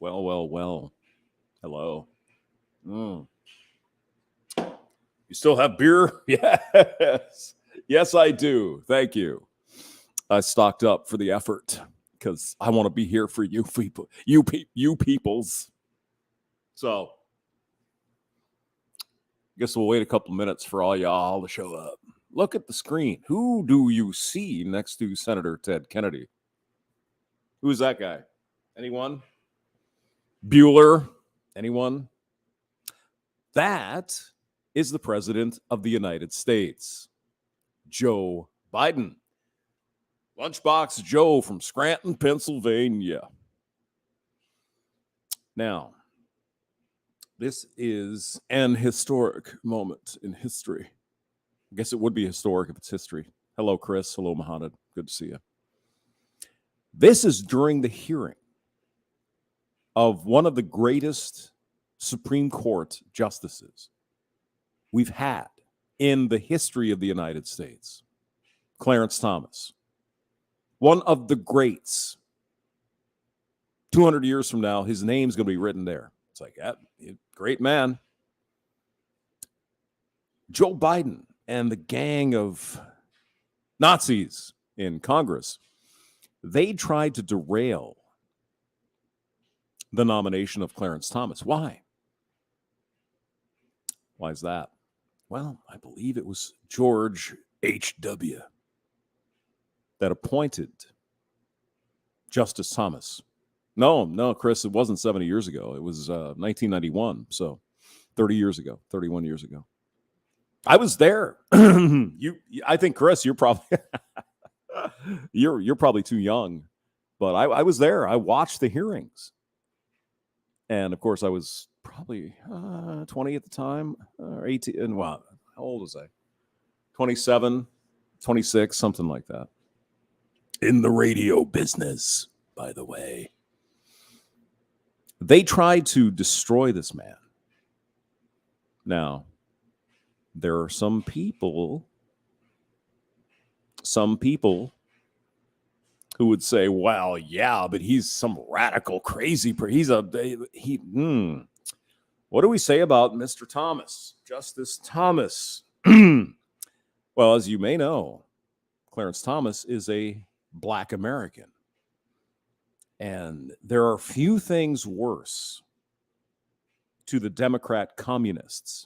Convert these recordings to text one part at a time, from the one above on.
Well, well, well. Hello. Mm. You still have beer? Yes. Yes, I do. Thank you. I stocked up for the effort because I want to be here for you people. You peoples. So, guess we'll wait a couple minutes for all y'all to show up. Look at the screen. Who do you see next to Senator Ted Kennedy? Who's that guy? Anyone? Bueller? Anyone? That is the President of the United States, Joe Biden. Lunchbox Joe from Scranton, Pennsylvania. Now, this is an historic moment in history. I guess it would be historic if it's history. Hello, Chris. Hello, Mohammed. Good to see you. This is during the hearing of one of the greatest Supreme Court justices we've had in the history of the United States, Clarence Thomas. One of the greats. 200 years from now, his name's going to be written there. It's like, yeah, great man. Joe Biden and the gang of Nazis in Congress, they tried to derail the nomination of Clarence Thomas. Why? Why is that? Well, I believe it was George H.W. that appointed Justice Thomas. No, Chris, it wasn't 70 years ago. It was 1991, so 30 years ago, 31 years ago. I was there. I think, Chris, you're probably you're probably too young, but I was there. I watched the hearings, and of course, I was probably 20 at the time, or 18. And wow, how old was I? 27, 26, something like that. In the radio business, by the way. They tried to destroy this man. Now, there are some people who would say, well, yeah, but he's some radical, crazy. What do we say about Mr. Thomas, Justice Thomas? Well, as you may know, Clarence Thomas is a Black American. And there are few things worse to the Democrat communists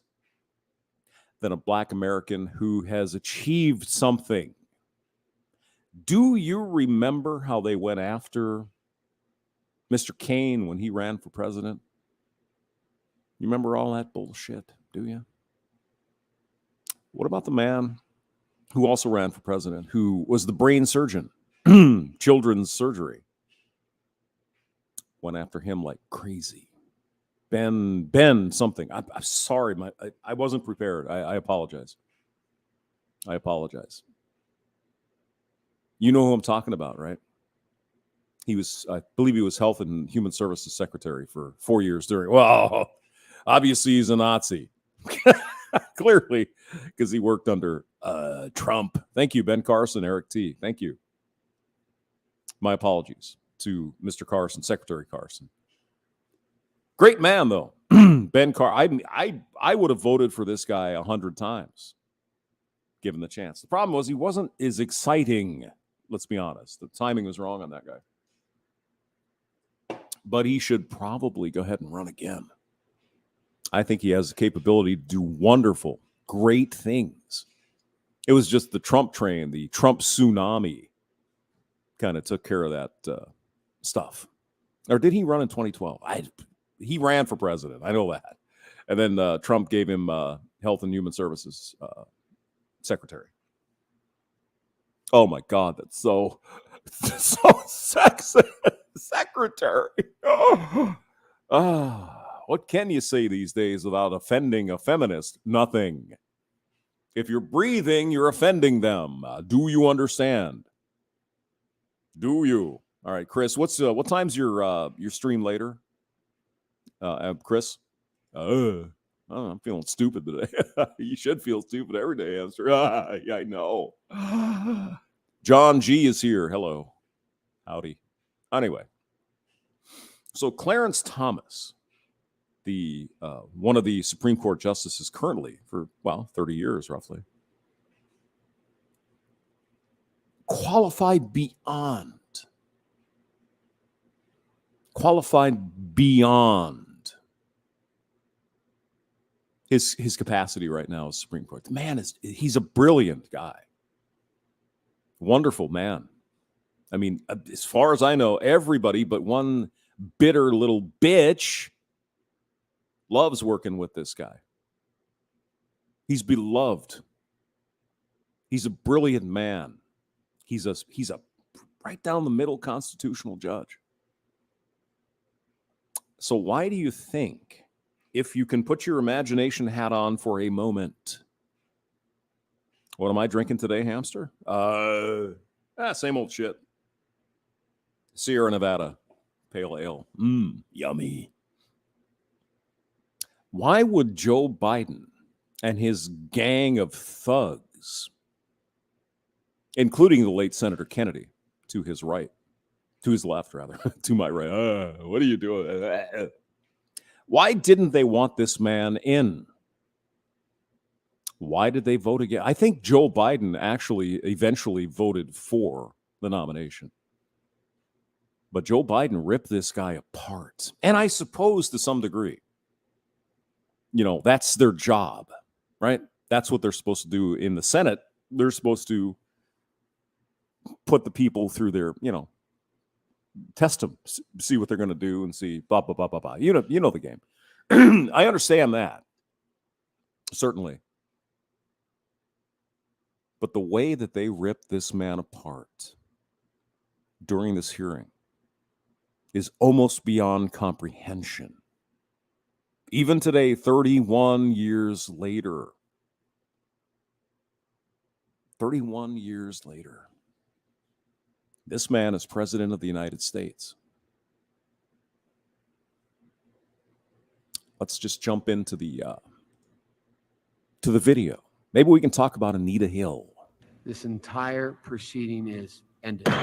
than a Black American who has achieved something. Do you remember how they went after Mr. Kane when he ran for president? You remember all that bullshit, do you? What about the man who also ran for president, who was the brain surgeon, children's surgery? Went after him like crazy. Ben something. I'm sorry. I wasn't prepared. I apologize. I You know who I'm talking about, right? I believe he was Health and Human Services Secretary for 4 years well, obviously he's a Nazi. Clearly, because he worked under Trump. Thank you, Ben Carson, Eric T. Thank you. My apologies to Mr. Carson, Secretary Carson. Great man, though. Ben Carson. I would have voted for this guy 100 times, given the chance. The problem was he wasn't as exciting. Let's be honest. The timing was wrong on that guy. But he should probably go ahead and run again. I think he has the capability to do wonderful, great things. It was just the Trump train, the Trump tsunami, kind of took care of that stuff. Or did he run in 2012? He ran for president. I know that. And then Trump gave him Health and Human Services Secretary. Oh, my God. That's so sexy. Secretary. What can you say these days without offending a feminist? Nothing. If you're breathing, you're offending them. Do you understand? Do you? All right, Chris. What time's your stream later? Chris. I'm feeling stupid today. You should feel stupid every day, Amster. Yeah, I know. John G is here. Hello. Howdy. Anyway, So Clarence Thomas, the one of the Supreme Court justices currently for, 30 years roughly, qualified beyond his capacity right now as Supreme Court. The man he's a brilliant guy. Wonderful man. I mean, as far as I know, everybody but one bitter little bitch loves working with this guy. He's beloved. He's a brilliant man. He's a right down the middle constitutional judge. So why do you think, if you can put your imagination hat on for a moment, what am I drinking today, hamster? Same old shit. Sierra Nevada pale ale. Yummy. Why would Joe Biden and his gang of thugs, including the late Senator Kennedy, to his left, to my right, what are you doing? Why didn't they want this man in? Why did they vote again? I think Joe Biden actually eventually voted for the nomination. But Joe Biden ripped this guy apart. And I suppose to some degree, that's their job, right? That's what they're supposed to do in the Senate. They're supposed to put the people through their, test them, see what they're going to do and see, blah, blah, blah, blah, blah. You know the game. I understand that, certainly. But the way that they ripped this man apart during this hearing is almost beyond comprehension. Even today, 31 years later, this man is president of the United States. Let's just jump into the video. Maybe we can talk about Anita Hill. This entire proceeding is ended.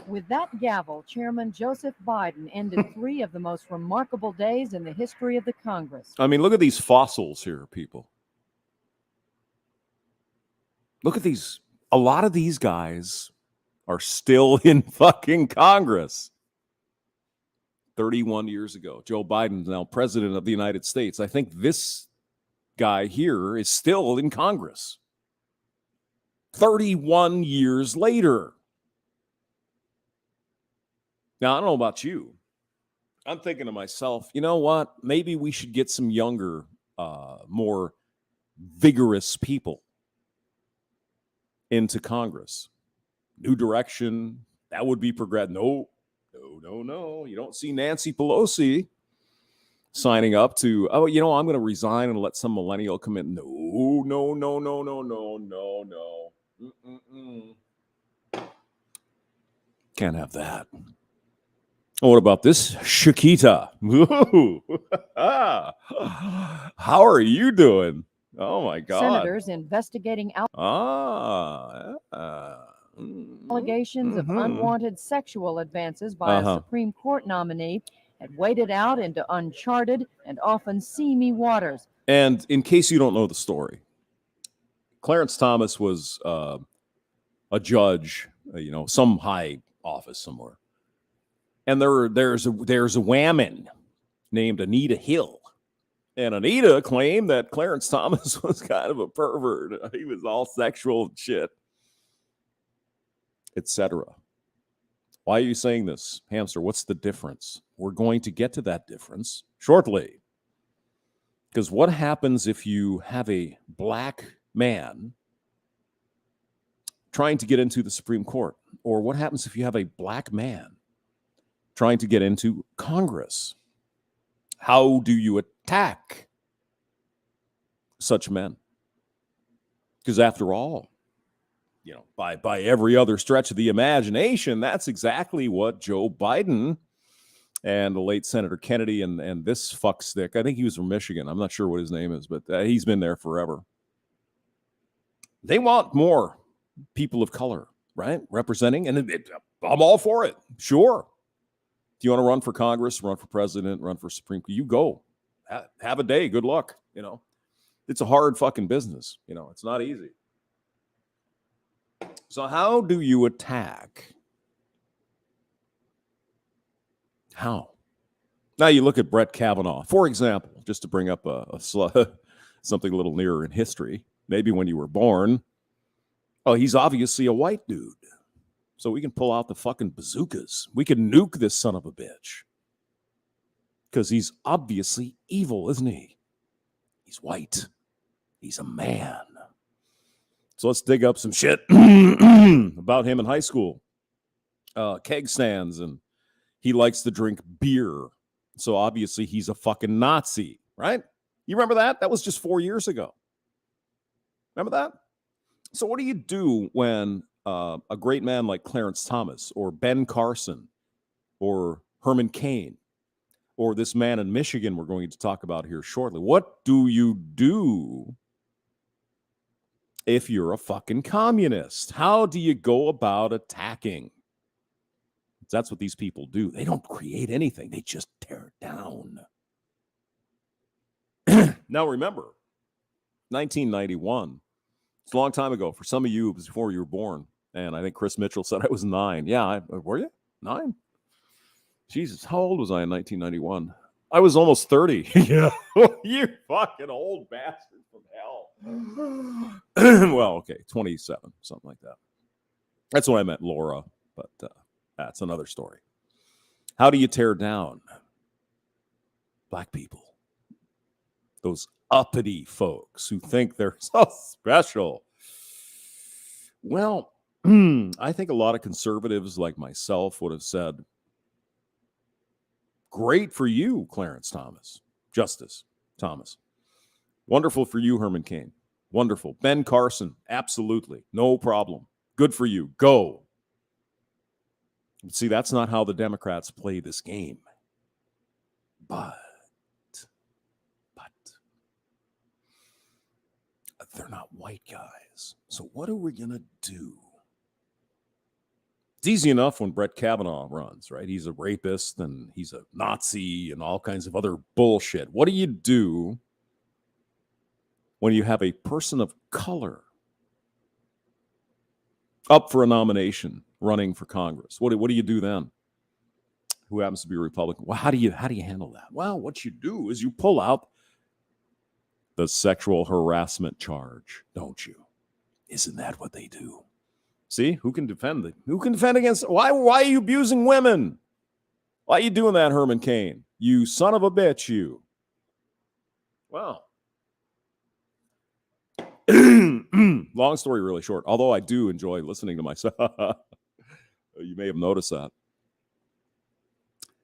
With that gavel, Chairman Joseph Biden ended 3 of the most remarkable days in the history of the Congress. I mean, look at these fossils here, people. Look at these. A lot of these guys are still in fucking Congress. 31 years ago. Joe Biden's now president of the United States. I think this guy here is still in Congress. 31 years later. Now, I don't know about you. I'm thinking to myself, you know what? Maybe we should get some younger, more vigorous people into Congress. New direction. That would be progressive. No. You don't see Nancy Pelosi signing up to, I'm going to resign and let some millennial come in. No. Can't have that. What about this? Chiquita. How are you doing? Oh, my God. Senators investigating allegations of unwanted sexual advances by a Supreme Court nominee had waded out into uncharted and often seamy waters. And in case you don't know the story, Clarence Thomas was a judge, some high office somewhere. And there's a whammon named Anita Hill. And Anita claimed that Clarence Thomas was kind of a pervert. He was all sexual and shit, etc. Why are you saying this, hamster? What's the difference? We're going to get to that difference shortly. Because what happens if you have a black man trying to get into the Supreme Court? Or what happens if you have a black man trying to get into Congress? How do you attack such men? Because after all, by every other stretch of the imagination, that's exactly what Joe Biden and the late Senator Kennedy and this fuckstick, I think he was from Michigan. I'm not sure what his name is, but he's been there forever. They want more people of color, right? Representing, and I'm all for it. Sure. If you want to run for Congress, run for president, run for Supreme Court, you go. Have a day. Good luck. It's a hard fucking business. It's not easy. So how do you attack? How? Now you look at Brett Kavanaugh, for example, just to bring up something a little nearer in history, maybe when you were born. Oh, he's obviously a white dude. So we can pull out the fucking bazookas. We can nuke this son of a bitch. Because he's obviously evil, isn't he? He's white. He's a man. So let's dig up some shit about him in high school. Keg stands, and he likes to drink beer. So obviously he's a fucking Nazi, right? You remember that? That was just 4 years ago. Remember that? So what do you do when a great man like Clarence Thomas or Ben Carson or Herman Cain or this man in Michigan we're going to talk about here shortly? What do you do if you're a fucking communist? How do you go about attacking? That's what these people do. They don't create anything. They just tear it down. Now remember, 1991. It's a long time ago. For some of you, it was before you were born. And I think Chris Mitchell said I was 9. Yeah, were you? 9? Jesus, how old was I in 1991? I was almost 30. Yeah. You fucking old bastard from hell. Well, okay, 27, something like that. That's when I met Laura, but that's another story. How do you tear down black people? Those uppity folks who think they're so special. Well, I think a lot of conservatives like myself would have said, great for you, Clarence Thomas, Justice Thomas. Wonderful for you, Herman Cain. Wonderful. Ben Carson, absolutely. No problem. Good for you. Go. See, that's not how the Democrats play this game. But they're not white guys. So what are we going to do? It's easy enough when Brett Kavanaugh runs, right? He's a rapist and he's a Nazi and all kinds of other bullshit. What do you do when you have a person of color up for a nomination running for Congress? What do you do then? Who happens to be a Republican? Well, how do you handle that? Well, what you do is you pull out the sexual harassment charge, don't you? Isn't that what they do? See, who can defend it? Who can defend against? Why are you abusing women? Why are you doing that, Herman Cain? You son of a bitch, you. Wow. Long story, really short. Although I do enjoy listening to myself. You may have noticed that.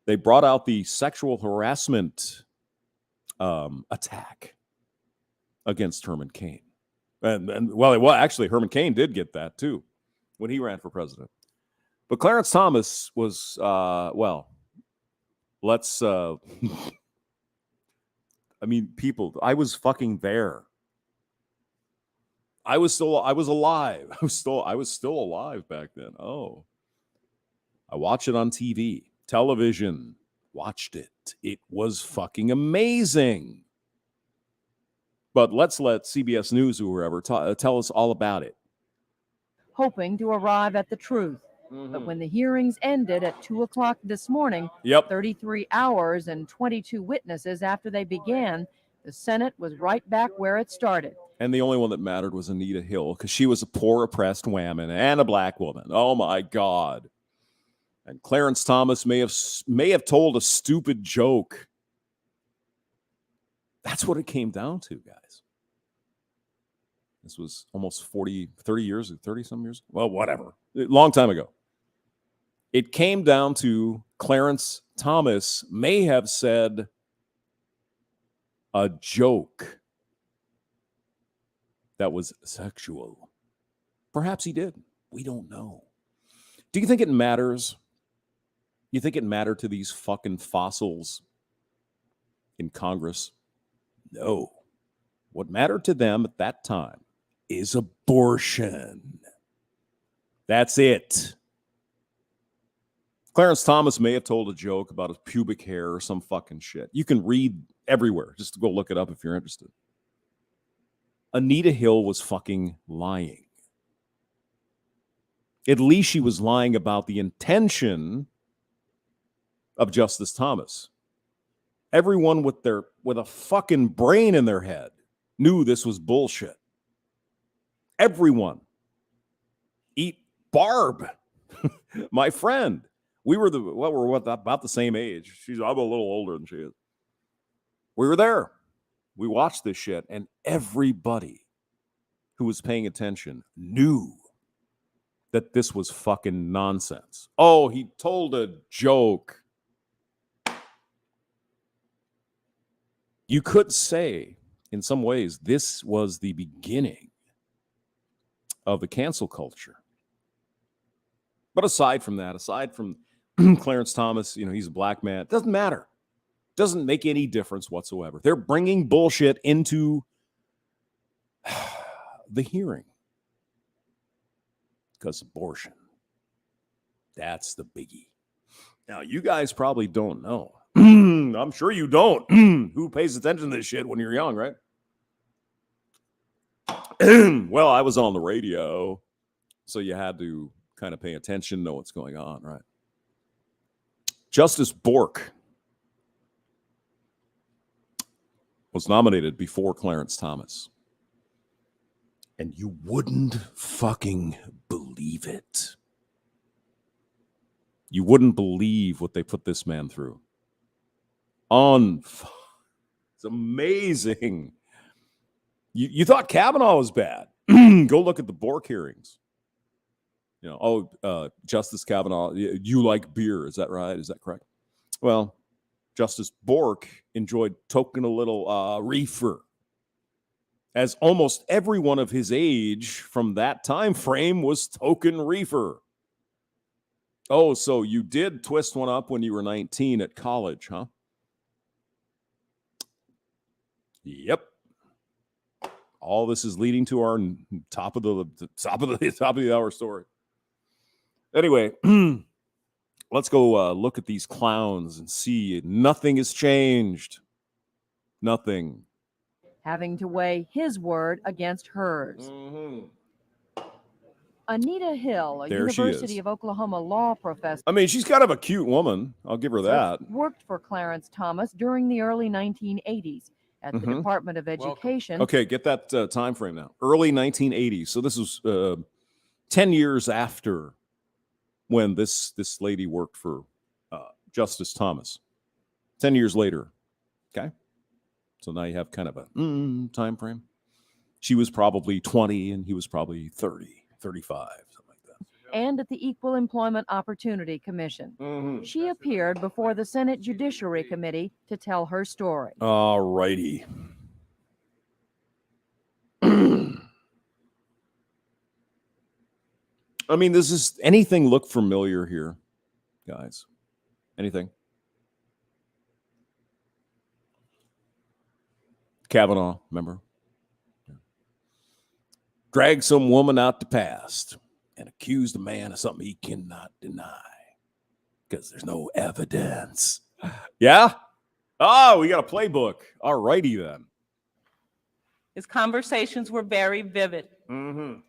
They brought out the sexual harassment attack against Herman Cain. And well, actually, Herman Cain did get that too when he ran for president. But Clarence Thomas was, let's, I mean, people, I was fucking there. I was alive. I was still alive back then. Oh, I watched it on TV, television, watched it. It was fucking amazing. But let's let CBS News or whoever tell us all about it. Hoping to arrive at the truth. Mm-hmm. But when the hearings ended at 2 o'clock this morning, 33 hours and 22 witnesses after they began, the Senate was right back where it started. And the only one that mattered was Anita Hill, because she was a poor, oppressed woman and a black woman. Oh, my God. And Clarence Thomas may have told a stupid joke. That's what it came down to, guys. This was almost 30 some years. Well, whatever. Long time ago. It came down to Clarence Thomas may have said a joke that was sexual. Perhaps he did. We don't know. Do you think it matters? You think it mattered to these fucking fossils in Congress? No. What mattered to them at that time is abortion. That's it. Clarence Thomas may have told a joke about his pubic hair or some fucking shit. You can read everywhere. Just go look it up if you're interested. Anita Hill was fucking lying. At least she was lying about the intention of Justice Thomas. Everyone with a fucking brain in their head knew this was bullshit. Everyone. Eat Barb, my friend. We're about the same age. I'm a little older than she is. We were there. We watched this shit, and everybody who was paying attention knew that this was fucking nonsense. Oh, he told a joke. You could say, in some ways, this was the beginning of the cancel culture. But aside from that, aside from Clarence Thomas, he's a black man, it doesn't matter. Doesn't make any difference whatsoever. They're bringing bullshit into the hearing. Because abortion. That's the biggie. Now, you guys probably don't know. I'm sure you don't. Who pays attention to this shit when you're young, right? Well, I was on the radio, so you had to kind of pay attention, know what's going on, right? Justice Bork was nominated before Clarence Thomas. And you wouldn't fucking believe it. You wouldn't believe what they put this man through. It's amazing. You thought Kavanaugh was bad. Go look at the Bork hearings. Justice Kavanaugh, you like beer. Is that right? Is that correct? Well, Justice Bork enjoyed toking a little reefer. As almost everyone of his age from that time frame was token reefer. Oh, so you did twist one up when you were 19 at college, huh? Yep. All this is leading to our top of the hour story. Anyway, let's go look at these clowns and see nothing has changed. Nothing. Having to weigh his word against hers. Mm-hmm. Anita Hill, a University of Oklahoma law professor. I mean, she's kind of a cute woman. I'll give her that. Worked for Clarence Thomas during the early 1980s at the Department of Education. Okay, get that time frame now. Early 1980s. So this was 10 years after when this lady worked for Justice Thomas. 10 years later. Okay. So now you have kind of a time frame. She was probably 20 and he was probably 30. 35, something like that. And at the Equal Employment Opportunity Commission. Mm-hmm. She appeared before the Senate Judiciary Committee to tell her story. All righty. I mean, does anything look familiar here, guys? Anything? Kavanaugh, remember? Dragged some woman out the past and accused a man of something he cannot deny because there's no evidence. Yeah? Oh, we got a playbook. All righty then. His conversations were very vivid. Mm-hmm.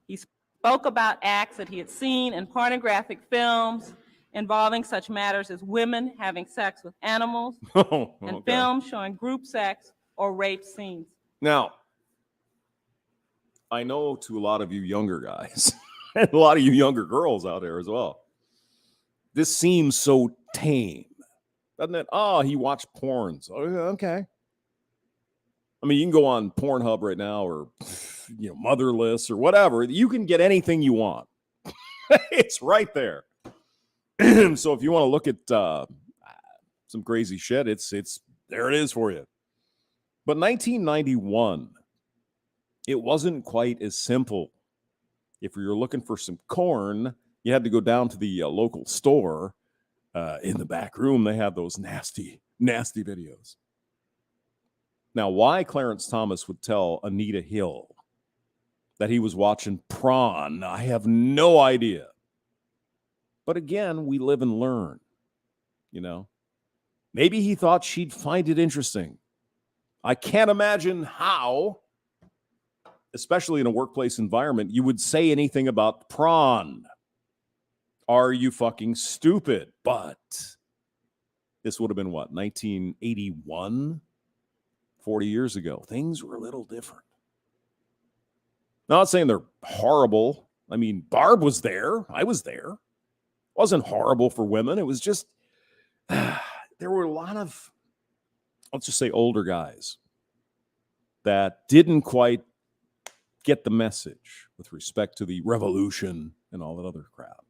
He spoke about acts that he had seen in pornographic films involving such matters as women having sex with animals and films showing group sex or rape scenes. Now, I know to a lot of you younger guys and a lot of you younger girls out there as well, this seems so tame, doesn't it? Oh, he watched porns. Okay. I mean, you can go on Pornhub right now or, Motherless or whatever. You can get anything you want. It's right there. So if you want to look at some crazy shit, it's there it is for you. But 1991, it wasn't quite as simple. If you were looking for some corn, you had to go down to the local store. In the back room, they had those nasty, nasty videos. Now, why Clarence Thomas would tell Anita Hill that he was watching Prawn, I have no idea. But again, we live and learn, you know. Maybe he thought she'd find it interesting. I can't imagine how, especially in a workplace environment, you would say anything about prawn. Are you fucking stupid? But this would have been what, 1981? 40 years ago. Things were a little different. Not saying they're horrible. I mean, Barb was there. I was there. It wasn't horrible for women. It was just, there were a lot of, let's just say, older guys that didn't quite get the message with respect to the revolution and all that other crap.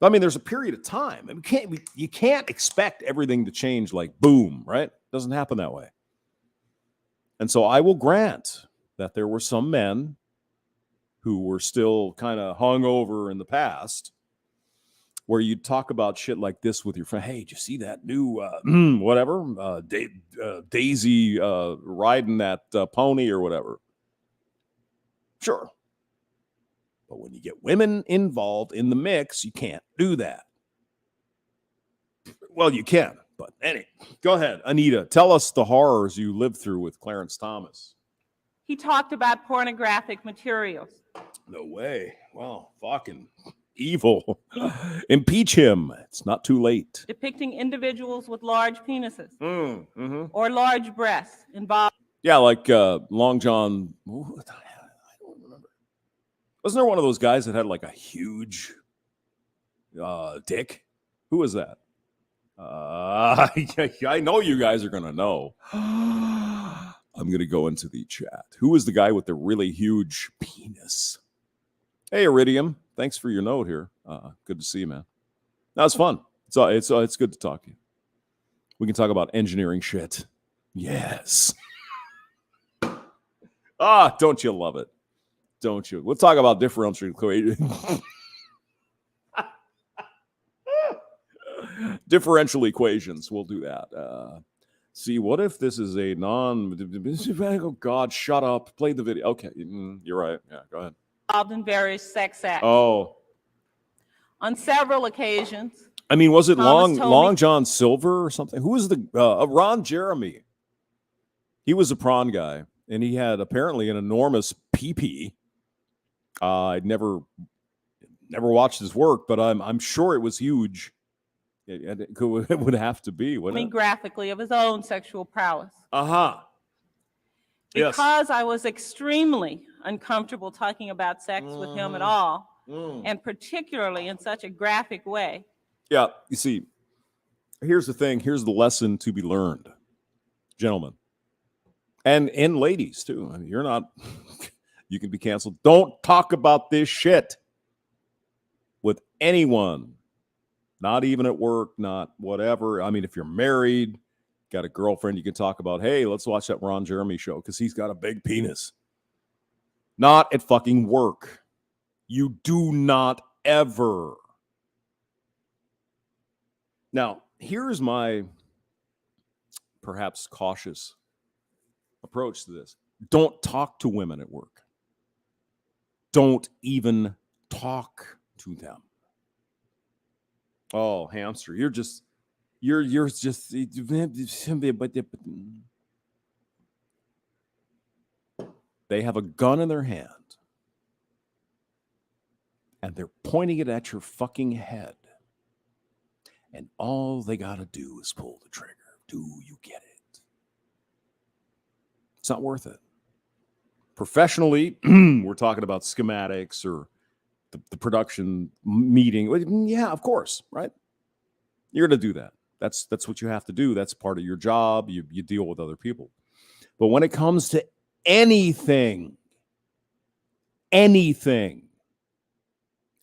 I mean, there's a period of time. I mean, you can't expect everything to change like boom, right? It doesn't happen that way. And so I will grant that there were some men who were still kind of hung over in the past where you'd talk about shit like this with your friend. Hey, did you see that new whatever? Daisy riding that pony or whatever. Sure. But when you get women involved in the mix, you can't do that. Well, you can, but anyway, go ahead. Anita, tell us the horrors you lived through with Clarence Thomas. He talked about pornographic materials. No way. Well, fucking evil. Impeach him. It's not too late. Depicting individuals with large penises or large breasts involved. Yeah, like Long John. I don't remember. Wasn't there one of those guys that had like a huge dick? Who was that? I know you guys are going to know. I'm going to go into the chat. Who was the guy with the really huge penis? Hey, Iridium. Thanks for your note here. Good to see you, man. That was fun. It's good to talk to you. We can talk about engineering shit. Yes. Don't you love it? Don't you? We'll talk about differential equations. Differential equations. We'll do that. See, what if this is a oh, God, shut up. Play the video. Okay, you're right. Yeah, go ahead. Involved in various sex acts. Oh. On several occasions. I mean, was it Long John Silver or something? Who was the Ron Jeremy? He was a prawn guy, and he had apparently an enormous pee-pee. I'd never watched his work, but I'm sure it was huge. It would have to be. I mean, graphically of his own sexual prowess. Yes. Because I was extremely uncomfortable talking about sex with him at all, and particularly in such a graphic way. Yeah, you see, here's the thing. Here's the lesson to be learned, gentlemen, and ladies too. I mean, you're not. You can be canceled. Don't talk about this shit with anyone. Not even at work, not whatever. I mean, if you're married, got a girlfriend, you can talk about, hey, let's watch that Ron Jeremy show because he's got a big penis. Not at fucking work. You do not ever. Now, here's my perhaps cautious approach to this. Don't talk to women at work. Don't even talk to them. Oh, hamster, you're just they have a gun in their hand and they're pointing it at your fucking head. And all they got to do is pull the trigger. Do you get it? It's not worth it. Professionally, we're talking about schematics or the production meeting. Yeah, of course, right? You're going to do that. That's what you have to do. That's part of your job. You deal with other people. But when it comes to anything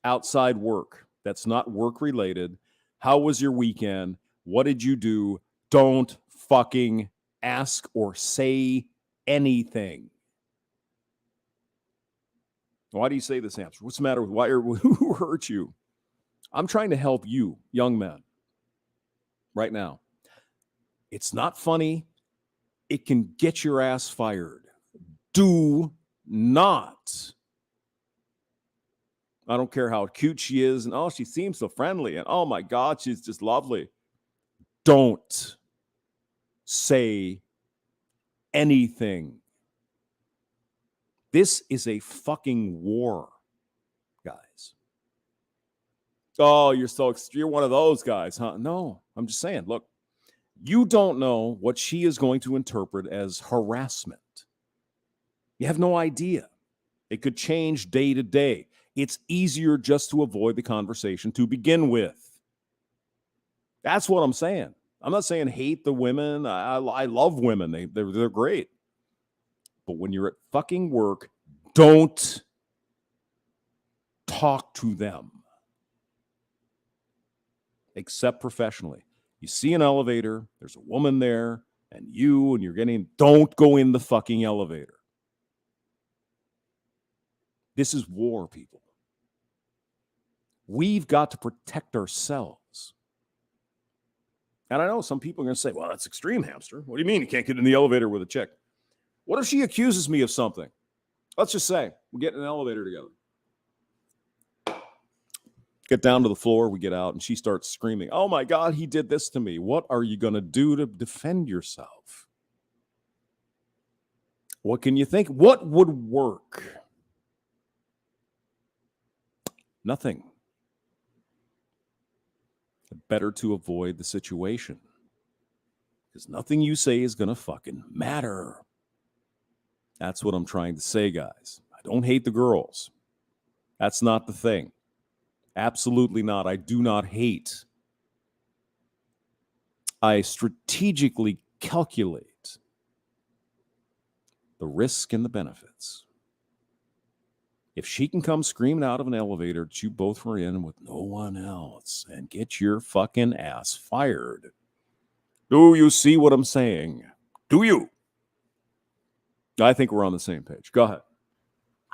outside work that's not work related, how was your weekend? What did you do? Don't fucking ask or say anything. Why do you say this, Hamster? What's the matter with who hurt you? I'm trying to help you, young men, right now. It's not funny. It can get your ass fired. Do not. I don't care how cute she is. And oh, she seems so friendly. And oh my God, she's just lovely. Don't say anything. This is a fucking war, guys. Oh, you're one of those guys, huh? No, I'm just saying, look, you don't know what she is going to interpret as harassment. You have no idea. It could change day to day. It's easier just to avoid the conversation to begin with. That's what I'm saying. I'm not saying hate the women. I love women. They're great. But when you're at fucking work, don't talk to them. Except professionally. You see an elevator, there's a woman there, and you're don't go in the fucking elevator. This is war, people. We've got to protect ourselves. And I know some people are going to say, well, that's extreme, hamster. What do you mean you can't get in the elevator with a chick? What if she accuses me of something? Let's just say we get in an elevator together. Get down to the floor, we get out, and she starts screaming, oh my God, he did this to me. What are you going to do to defend yourself? What can you think? What would work? Nothing. Better to avoid the situation. Because nothing you say is going to fucking matter. That's what I'm trying to say, guys. I don't hate the girls. That's not the thing. Absolutely not. I do not hate. I strategically calculate the risk and the benefits. If she can come screaming out of an elevator that you both were in with no one else and get your fucking ass fired, do you see what I'm saying? Do you? I think we're on the same page. Go ahead.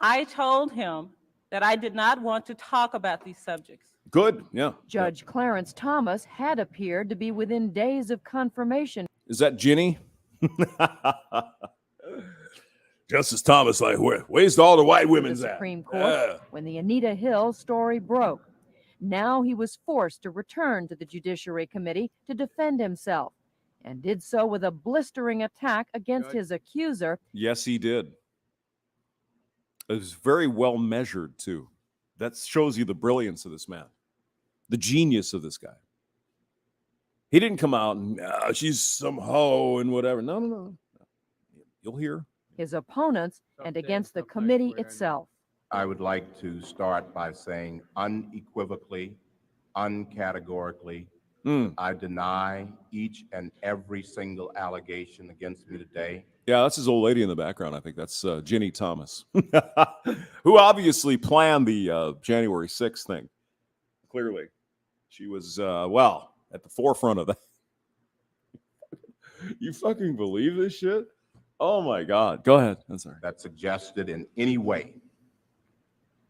I told him that I did not want to talk about these subjects. Good, yeah. Judge Clarence Thomas had appeared to be within days of confirmation. Is that Ginny? Justice Thomas, like, where's all the white women's the at? Supreme Court when the Anita Hill story broke. Now he was forced to return to the Judiciary Committee to defend himself, and did so with a blistering attack against his accuser. Yes, he did. It was very well measured, too. That shows you the brilliance of this man, the genius of this guy. He didn't come out and, she's some hoe and whatever. No. You'll hear. His opponents and against the committee itself. I would like to start by saying unequivocally, uncategorically, I deny each and every single allegation against me today. Yeah, that's his old lady in the background. I think that's Ginny Thomas, who obviously planned the January 6th thing. Clearly. She was, at the forefront of that. You fucking believe this shit? Oh, my God. Go ahead. I'm sorry. That suggested in any way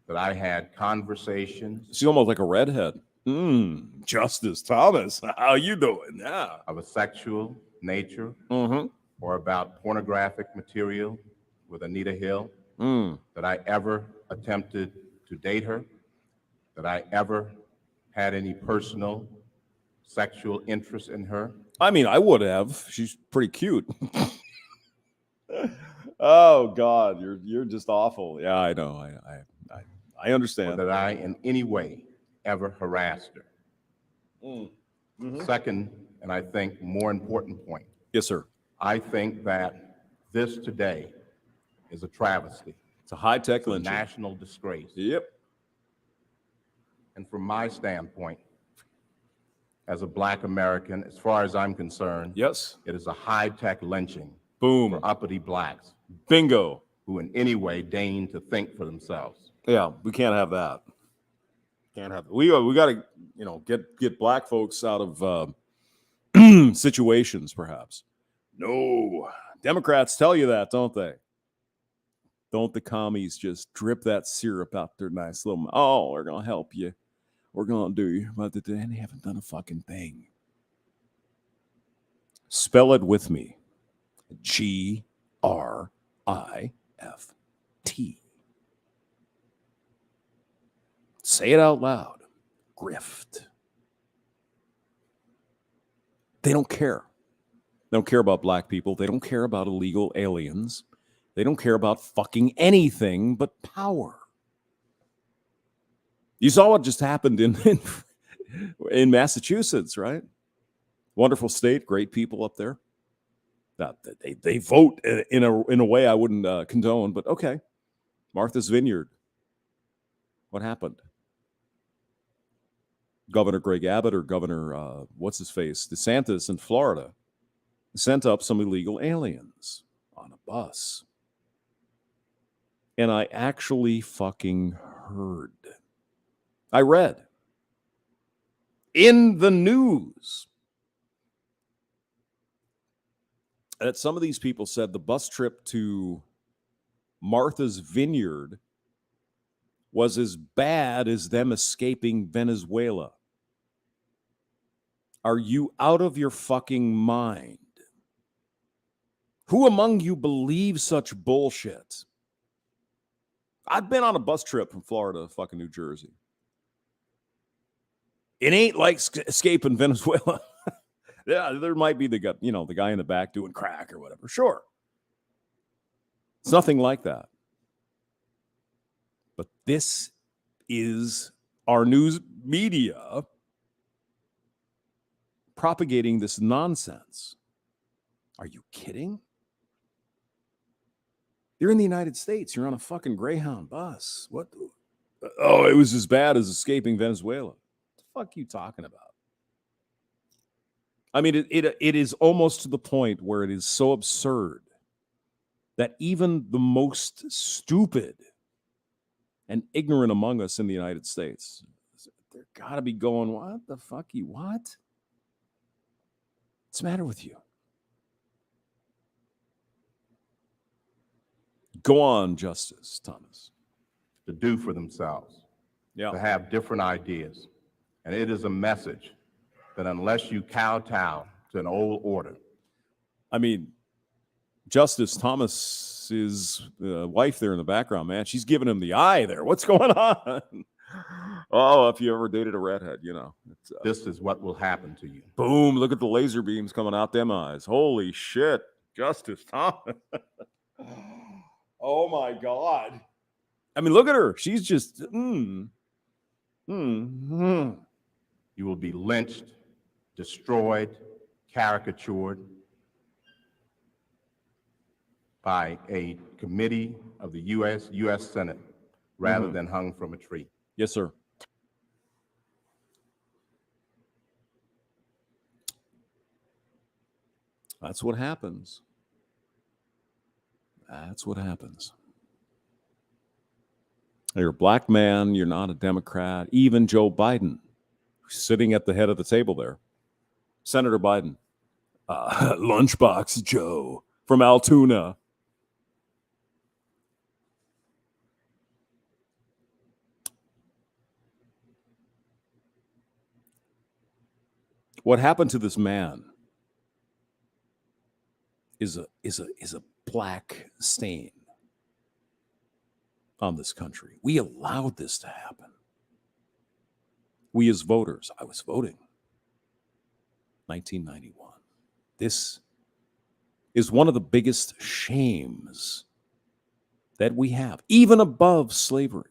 that I had conversations. She's almost like a redhead. Justice Thomas, how you doing? Yeah. Of a sexual nature or about pornographic material with Anita Hill, that I ever attempted to date her, that I ever had any personal sexual interest in her. I mean, I would have. She's pretty cute. Oh God, you're just awful. Yeah, I know. I understand. Or that I in any way ever harassed her. Second, and I think more important point. Yes, sir. I think that this today is a travesty. It's a high-tech lynching. National disgrace. Yep. And from my standpoint, as a Black American, as far as I'm concerned, yes, it is a high-tech lynching. Boom. For uppity Blacks. Bingo. Who in any way deign to think for themselves. Yeah, we can't have that. Can't have. We got to, get Black folks out of situations, perhaps. No, Democrats tell you that, don't they? Don't the commies just drip that syrup out their nice little? Oh, we're gonna help you. We're gonna do you, but they haven't done a fucking thing. Spell it with me. Grift. Say it out loud. Grift. They don't care. They don't care about black people. They don't care about illegal aliens. They don't care about fucking anything but power. You saw what just happened in Massachusetts, right? Wonderful state, great people up there. They vote in a way I wouldn't condone, but okay. Martha's Vineyard. What happened? Governor Greg Abbott or Governor, what's his face, DeSantis in Florida sent up some illegal aliens on a bus. And I actually fucking heard. I read in the news that some of these people said the bus trip to Martha's Vineyard was as bad as them escaping Venezuela. Are you out of your fucking mind? Who among you believes such bullshit? I've been on a bus trip from Florida to fucking New Jersey. It ain't like escaping Venezuela. Yeah, there might be the guy in the back doing crack or whatever. Sure. It's nothing like that. But this is our news media propagating this nonsense. Are you kidding? You're in the United States. You're on a fucking Greyhound bus. What? Oh, it was as bad as escaping Venezuela. What the fuck are you talking about? I mean, it is almost to the point where it is so absurd that even the most stupid and ignorant among us in the United States, they're got to be going, what the fuck you, what? What's the matter with you? Go on, Justice Thomas. To do for themselves, Yeah. to have different ideas. And it is a message that unless you kowtow to an old order. I mean, Justice Thomas's wife there in the background, man, she's giving him the eye there. What's going on? Oh, if you ever dated a redhead, It's, This is what will happen to you. boom, look at the laser beams coming out them eyes. Holy shit, Justice Thomas. Oh, my God. I mean, look at her. She's just, You will be lynched, destroyed, caricatured by a committee of the U.S. Senate rather than hung from a tree. Yes, sir. That's what happens. That's what happens. You're a black man. You're not a Democrat. Even Joe Biden, who's sitting at the head of the table there. Senator Biden. Lunchbox Joe from Altoona. What happened to this man is a black stain on this country. We allowed this to happen. We as voters, I was voting. 1991. This is one of the biggest shames that we have, even above slavery,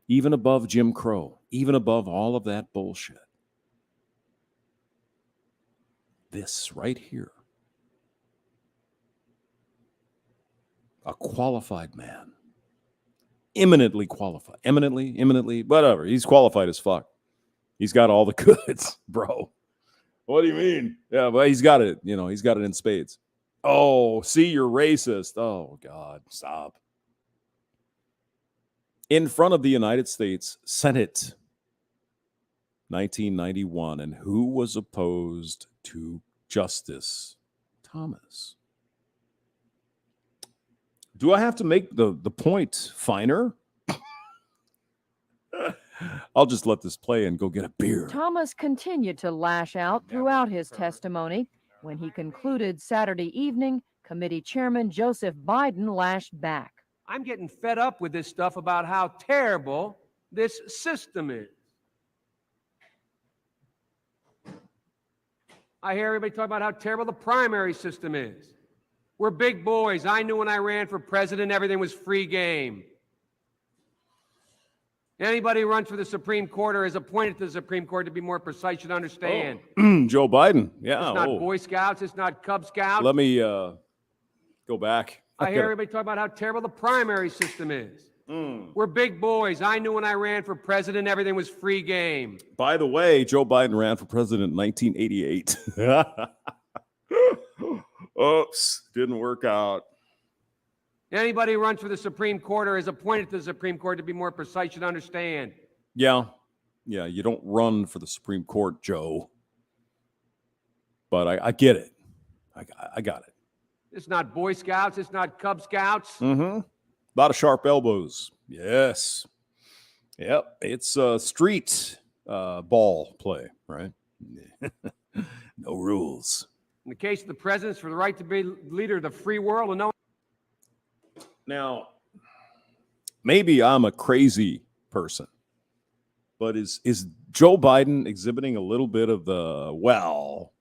even above Jim Crow, even above all of that bullshit. This right here. A qualified man. Eminently qualified. Eminently, whatever. He's qualified as fuck. He's got all the goods, bro. What do you mean? Yeah, well, he's got it. He's got it in spades. Oh, see, you're racist. Oh, God, stop. In front of the United States Senate, 1991. And who was opposed to Justice Thomas? Do I have to make the point finer? I'll just let this play and go get a beer. Thomas continued to lash out throughout his testimony. When he concluded Saturday evening, committee chairman Joseph Biden lashed back. I'm getting fed up with this stuff about how terrible this system is. I hear everybody talk about how terrible the primary system is. We're big boys. I knew when I ran for president, everything was free game. Anybody who runs for the Supreme Court or is appointed to the Supreme Court, to be more precise, should understand. Oh. Joe Biden. Yeah. It's not Boy Scouts. It's not Cub Scouts. Let me go back. I hear everybody talk about how terrible the primary system is. We're big boys. I knew when I ran for president, everything was free game. By the way, Joe Biden ran for president in 1988. Oops, didn't work out. Anybody who runs for the Supreme Court or is appointed to the Supreme Court, to be more precise, should understand. Yeah, you don't run for the Supreme Court, Joe. But I get it. I got it. It's not Boy Scouts. It's not Cub Scouts. Mm-hmm. A lot of sharp elbows. Yes. Yep. It's street ball play, right? No rules. In the case of the presidents, for the right to be leader of the free world and no. Now, maybe I'm a crazy person, but is Joe Biden exhibiting a little bit of the, well,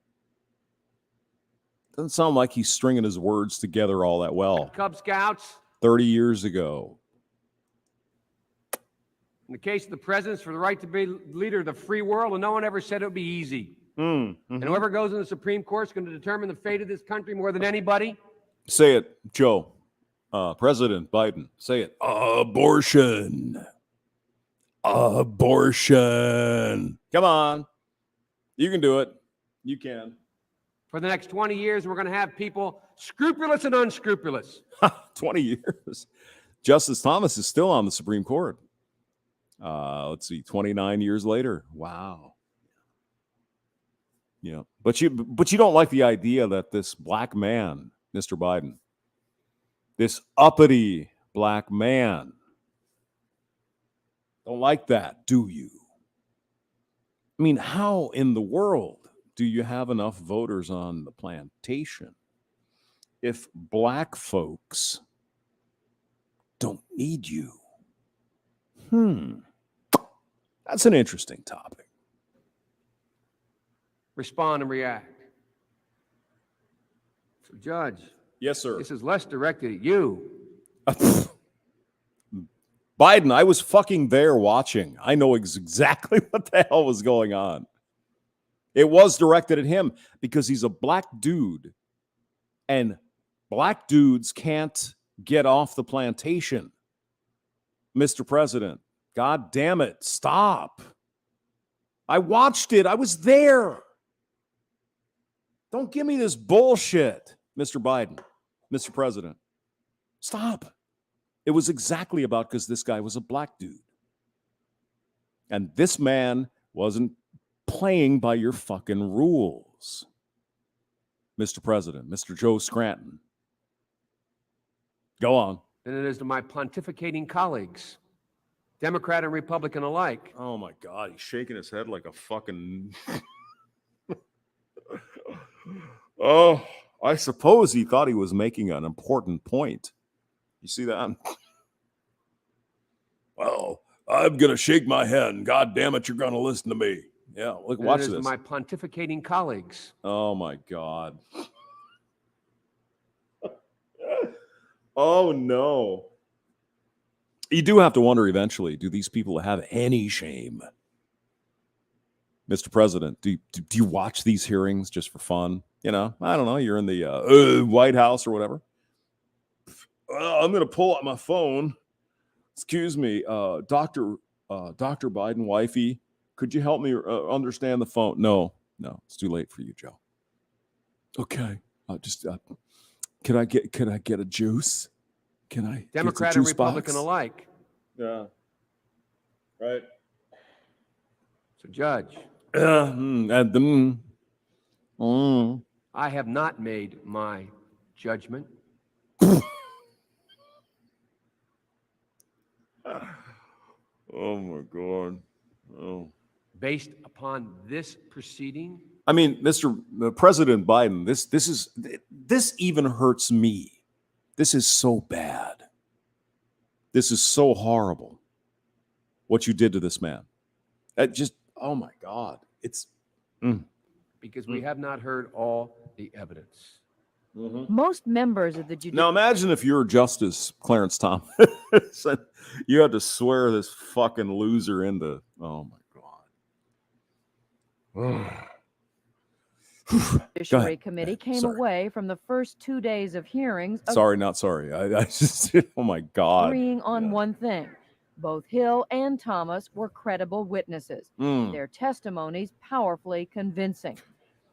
doesn't sound like he's stringing his words together all that well. Cub Scouts. 30 years ago. In the case of the presidents, for the right to be leader of the free world, and no one ever said it would be easy. Mm-hmm. And whoever goes in the Supreme Court is going to determine the fate of this country more than anybody. Say it, Joe. President Biden. Say it. Abortion. Abortion. Come on. You can do it. You can. For the next 20 years, we're going to have people scrupulous and unscrupulous. 20 years. Justice Thomas is still on the Supreme Court. Let's see, 29 years later. Wow. Yeah. But you don't like the idea that this black man, Mr. Biden, this uppity black man, don't like that, do you? I mean, how in the world do you have enough voters on the plantation if black folks don't need you? That's an interesting topic. Respond and react. So, Judge. Yes, sir. This is less directed at you. Biden, I was fucking there watching. I know exactly what the hell was going on. It was directed at him because he's a black dude, and black dudes can't get off the plantation. Mr. President, God damn it, stop. I watched it. I was there. Don't give me this bullshit, Mr. Biden, Mr. President. Stop. It was exactly about because this guy was a black dude. And this man wasn't playing by your fucking rules. Mr. President, Mr. Joe Scranton. Go on. Than it is to my pontificating colleagues, Democrat and Republican alike. Oh my God, he's shaking his head like a fucking... Oh, I suppose he thought he was making an important point. You see that? Well, I'm going to shake my head, and God damn it, you're going to listen to me. Yeah, look, watch this. To my pontificating colleagues. Oh my God. Oh no. You do have to wonder eventually, do these people have any shame? Mr. President, do you watch these hearings just for fun? You know, I don't know, you're in the White House or whatever. I'm going to pull out my phone. Excuse me, Dr. Biden, wifey, could you help me understand the phone? No, it's too late for you, Joe. Okay, Can I get a juice? Can I? Democrat and Republican alike. Yeah. Right. So, Judge. I have not made my judgment. Oh my God. Oh. Based upon this proceeding. I mean, Mr. President Biden, this even hurts me. This is so bad. This is so horrible. what you did to this man. Just, oh my God. It's Because we have not heard all the evidence. Most members of the judicial Now imagine if you're Justice Clarence Thomas and you had to swear this fucking loser into, oh my God. Judiciary Committee came away from the first 2 days of hearings Sorry, not sorry. I just, oh my God. agreeing on one thing. Both Hill and Thomas were credible witnesses. Their testimonies powerfully convincing.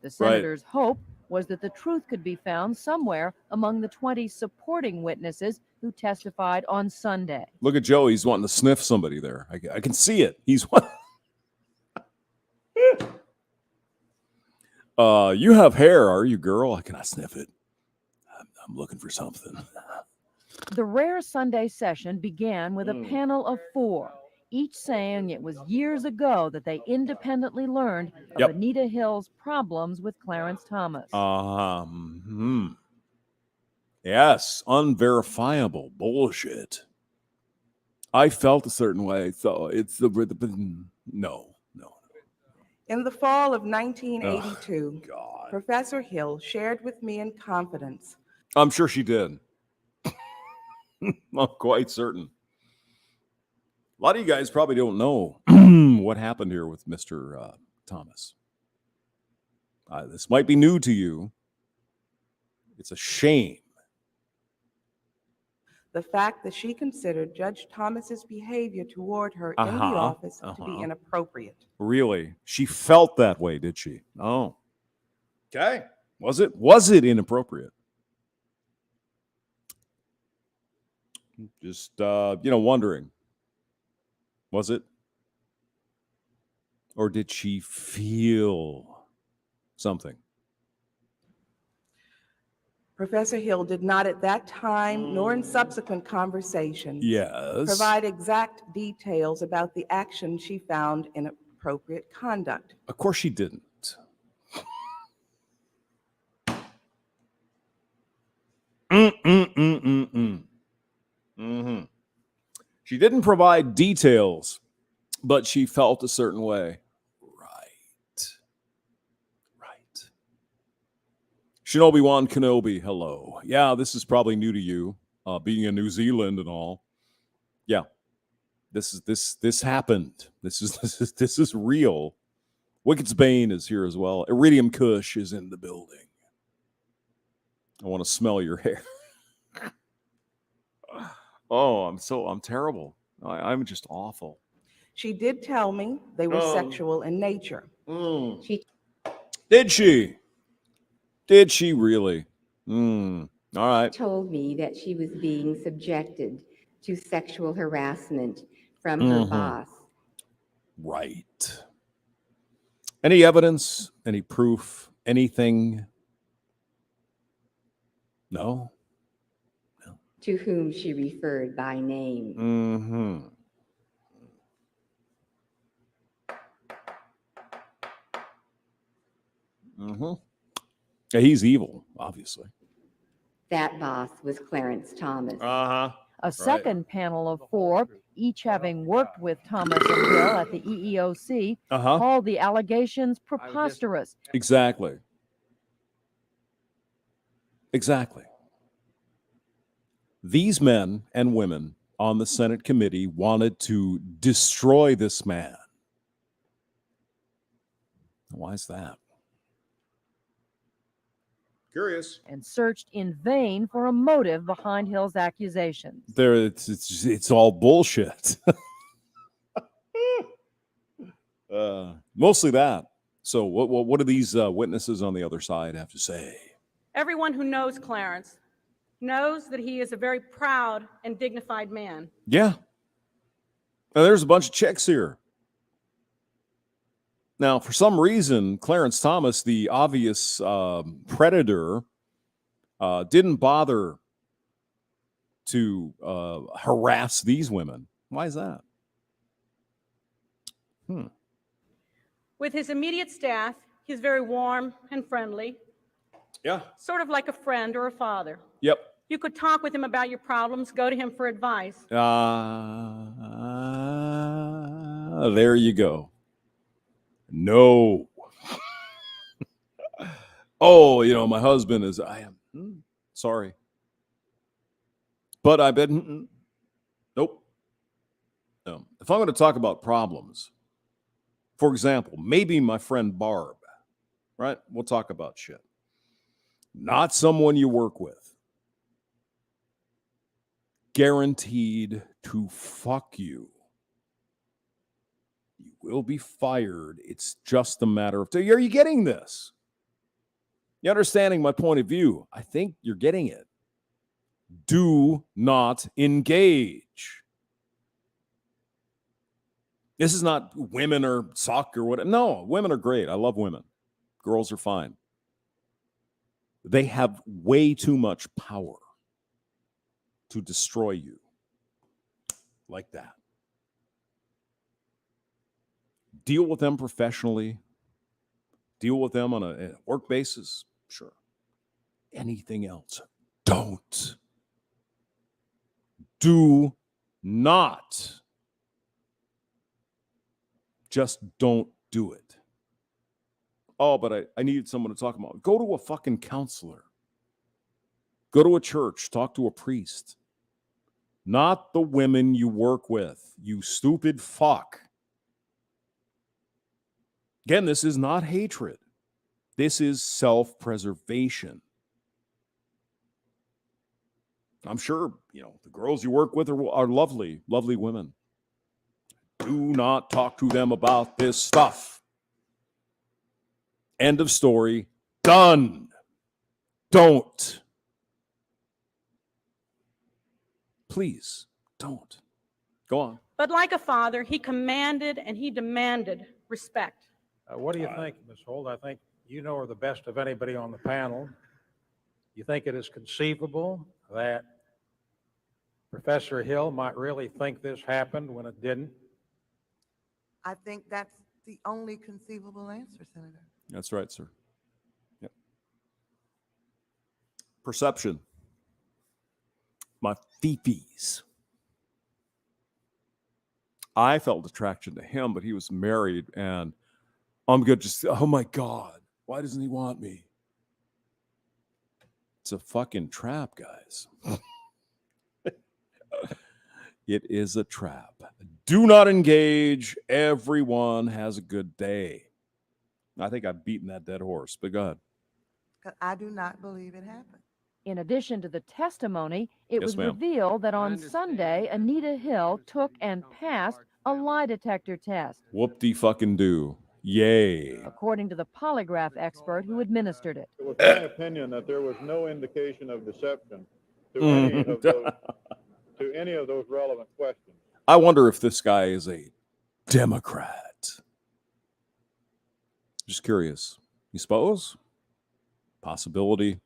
The senator's hope was that the truth could be found somewhere among the 20 supporting witnesses who testified on Sunday. Look at Joe. He's wanting to sniff somebody there. I can see it. He's you have hair, are you, girl? I cannot sniff it. I'm looking for something. The rare Sunday session began with a panel of 4, each saying it was years ago that they independently learned of Anita Hill's problems with Clarence Thomas. Yes, unverifiable bullshit. I felt a certain way, so it's no. In the fall of 1982, Professor Hill shared with me in confidence. I'm sure she did. I'm quite certain. A lot of you guys probably don't know what happened here with Mr. Thomas. This might be new to you. It's a shame. The fact that she considered Judge Thomas's behavior toward her in the office to be inappropriate. Really? She felt that way, did she? Oh. Okay. Was it inappropriate? Just, wondering. Was it? Or did she feel something? Professor Hill did not at that time, nor in subsequent conversations, provide exact details about the action she found inappropriate conduct. Of course she didn't. She didn't provide details, but she felt a certain way. Right. Shinobi-Wan Kenobi, hello. Yeah, this is probably new to you, being in New Zealand and all. Yeah, this happened. This is real. Wicked's Bane is here as well. Iridium Kush is in the building. I want to smell your hair. Oh, I'm terrible. I'm just awful. She did tell me they were sexual in nature. Did she? Did she really? All right. Told me that she was being subjected to sexual harassment from her boss. Right. Any evidence? Any proof? Anything? No. To whom she referred by name. Yeah, he's evil, obviously. That boss was Clarence Thomas. A second panel of 4, each having worked with Thomas and Hill at the EEOC, called the allegations preposterous. Exactly. These men and women on the Senate committee wanted to destroy this man. Why is that? Curious. And searched in vain for a motive behind Hill's accusations. It's all bullshit. Mostly that. So what do these witnesses on the other side have to say? Everyone who knows Clarence knows that he is a very proud and dignified man. Yeah. Now, there's a bunch of chicks here. Now, for some reason, Clarence Thomas, the obvious predator, didn't bother to harass these women. Why is that? With his immediate staff, he's very warm and friendly. Yeah. Sort of like a friend or a father. Yep. You could talk with him about your problems, go to him for advice. There you go. No. Oh, my husband is, I am, sorry. But I bet, nope. No. If I'm going to talk about problems, for example, maybe my friend Barb, right? We'll talk about shit. Not someone you work with. Guaranteed to fuck you. You will be fired. It's just a matter of time. Are you getting this? You understanding my point of view? I think you're getting it. Do not engage. This is not women or soccer or whatever. No, women are great. I love women. Girls are fine. They have way too much power to destroy you like that. Deal with them professionally. Deal with them on a work basis. Sure. Anything else, don't. Do not. Just don't do it. Oh, but I needed someone to talk about. Go to a fucking counselor. Go to a church. Talk to a priest. Not the women you work with, you stupid fuck. Again, this is not hatred. This is self-preservation. I'm sure, the girls you work with are lovely, lovely women. Do not talk to them about this stuff. End of story. Done. Don't. Please, don't. Go on. But like a father, he commanded and he demanded respect. What do you think, Ms. Holt? I think you know her the best of anybody on the panel. You think it is conceivable that Professor Hill might really think this happened when it didn't? I think that's the only conceivable answer, Senator. That's right, sir. Yep. Perception. My fifis. I felt attraction to him, but he was married, and I'm good. Just, oh my God, why doesn't he want me? It's a fucking trap, guys. It is a trap. Do not engage. Everyone has a good day. I think I've beaten that dead horse, but go ahead. I do not believe it happened. In addition to the testimony, it Yes, was ma'am. revealed that on Sunday, Anita Hill took and passed a lie detector test, Whoop-de-fucking-do. Yay. according to the polygraph expert who administered it. It was my opinion that there was no indication of deception to any of those relevant questions. I wonder if this guy is a Democrat. Just curious. You suppose? Possibility?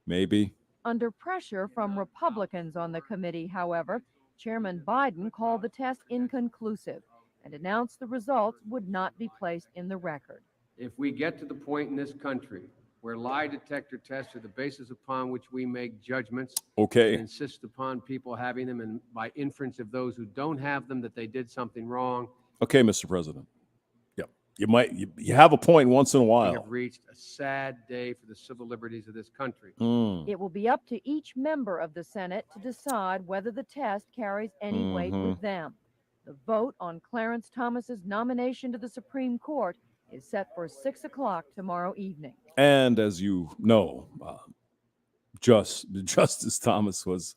Maybe. Under pressure from Republicans on the committee, however, Chairman Biden called the test inconclusive and announced the results would not be placed in the record. If we get to the point in this country where lie detector tests are the basis upon which we make judgments, Okay. and insist upon people having them, and by inference of those who don't have them, that they did something wrong, Okay, Mr. President. Yep. You have a point once in a we while. have reached a sad day for the civil liberties of this country. It will be up to each member of the Senate to decide whether the test carries any weight with them. The vote on Clarence Thomas's nomination to the Supreme Court is set for 6 o'clock tomorrow evening. And as you know, Justice Thomas was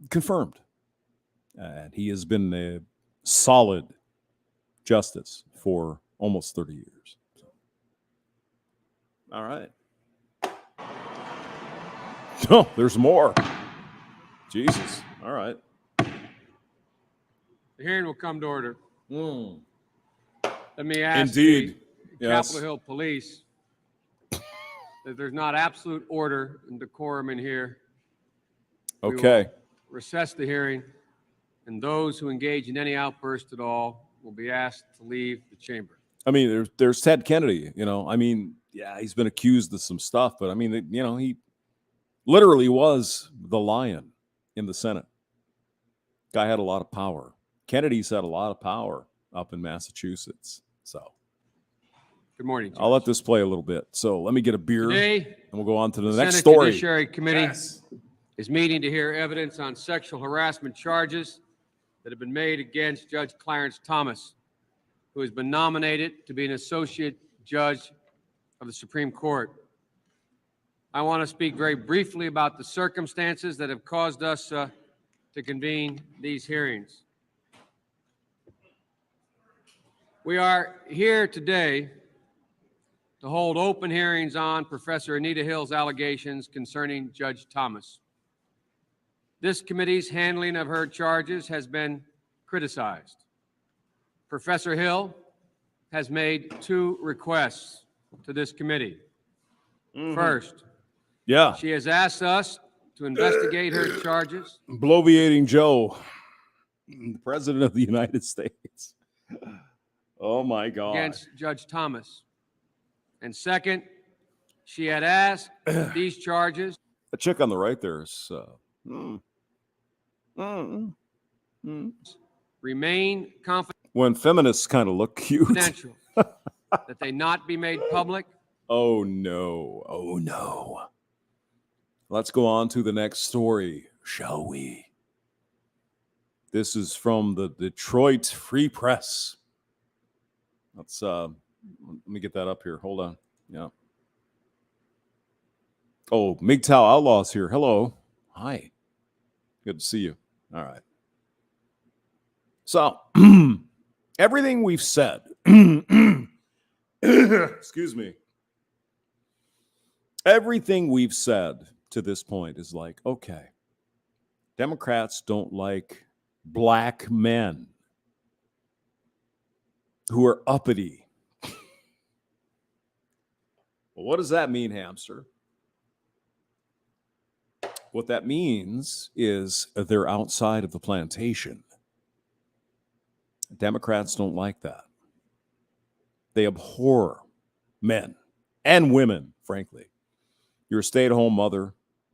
confirmed. And he has been a solid justice for almost 30 years. So. All right. No, there's more. Jesus. All right. The hearing will come to order. Mm. Let me ask Indeed. the Yes. Capitol Hill Police that there's not absolute order and decorum in here. We will Okay. recess the hearing, and those who engage in any outburst at all will be asked to leave the chamber. I mean, there's Ted Kennedy, I mean, yeah, he's been accused of some stuff, but I mean, he literally was the lion in the Senate. Guy had a lot of power. Kennedy's had a lot of power up in Massachusetts. So Good morning, Judge. I'll let this play a little bit. So let me get a beer, Today, and we'll go on to the the next Senate story. Judiciary Committee Yes. is meeting to hear evidence on sexual harassment charges that have been made against Judge Clarence Thomas, who has been nominated to be an associate judge of the Supreme Court. I want to speak very briefly about the circumstances that have caused us to convene these hearings. We are here today to hold open hearings on Professor Anita Hill's allegations concerning Judge Thomas. This committee's handling of her charges has been criticized. Professor Hill has made 2 requests to this committee. First, she has asked us to investigate her charges. Bloviating Joe, the President of the United States. Oh, my God. Against Judge Thomas. And second, she had asked these charges. A chick on the right there is Remain when feminists kind of look cute. confidential, that they not be made public. Oh, no. Oh, no. Let's go on to the next story, shall we? This is from the Detroit Free Press. Let's let me get that up here. Hold on. Yeah. Oh, MGTOW Outlaws here. Hello. Hi. Good to see you. All right. So, everything we've said, excuse me, everything we've said to this point is like, okay, Democrats don't like black men who are uppity. Well, what does that mean, hamster? What that means is they're outside of the plantation. Democrats don't like that. They abhor men and women, frankly. You're a stay-at-home mother.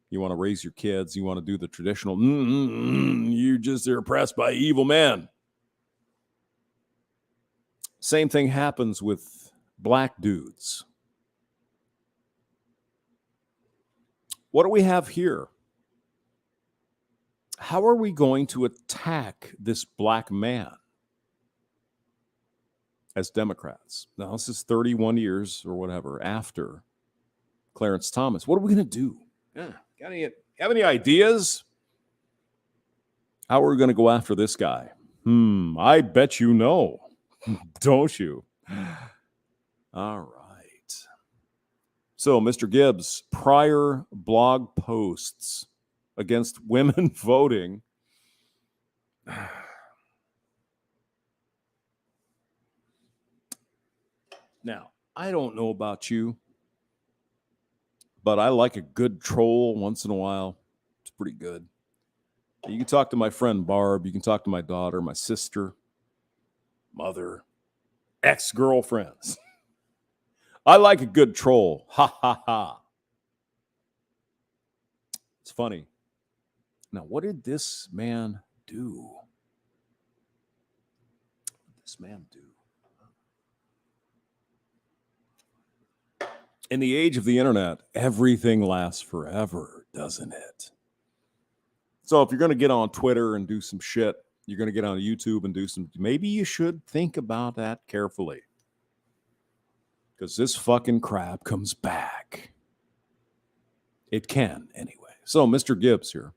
You want to raise your kids. You want to do the traditional, you just are oppressed by evil men. Same thing happens with black dudes. What do we have here? How are we going to attack this black man as Democrats? Now, this is 31 years or whatever after Clarence Thomas. What are we going to do? Yeah. Have any ideas? How are we going to go after this guy? I bet you know. Don't you? All right. So, Mr. Gibbs, prior blog posts against women voting. Now, I don't know about you, but I like a good troll once in a while. It's pretty good. You can talk to my friend Barb. You can talk to my daughter, my sister, mother, ex-girlfriends. I like a good troll. Ha, ha, ha. It's funny. Now, what did this man do? What did this man do? In the age of the internet, everything lasts forever, doesn't it? So if you're going to get on Twitter and do some shit, you're going to get on YouTube and do some, maybe you should think about that carefully. Because this fucking crap comes back. It can, anyway. So, Mr. Gibbs here.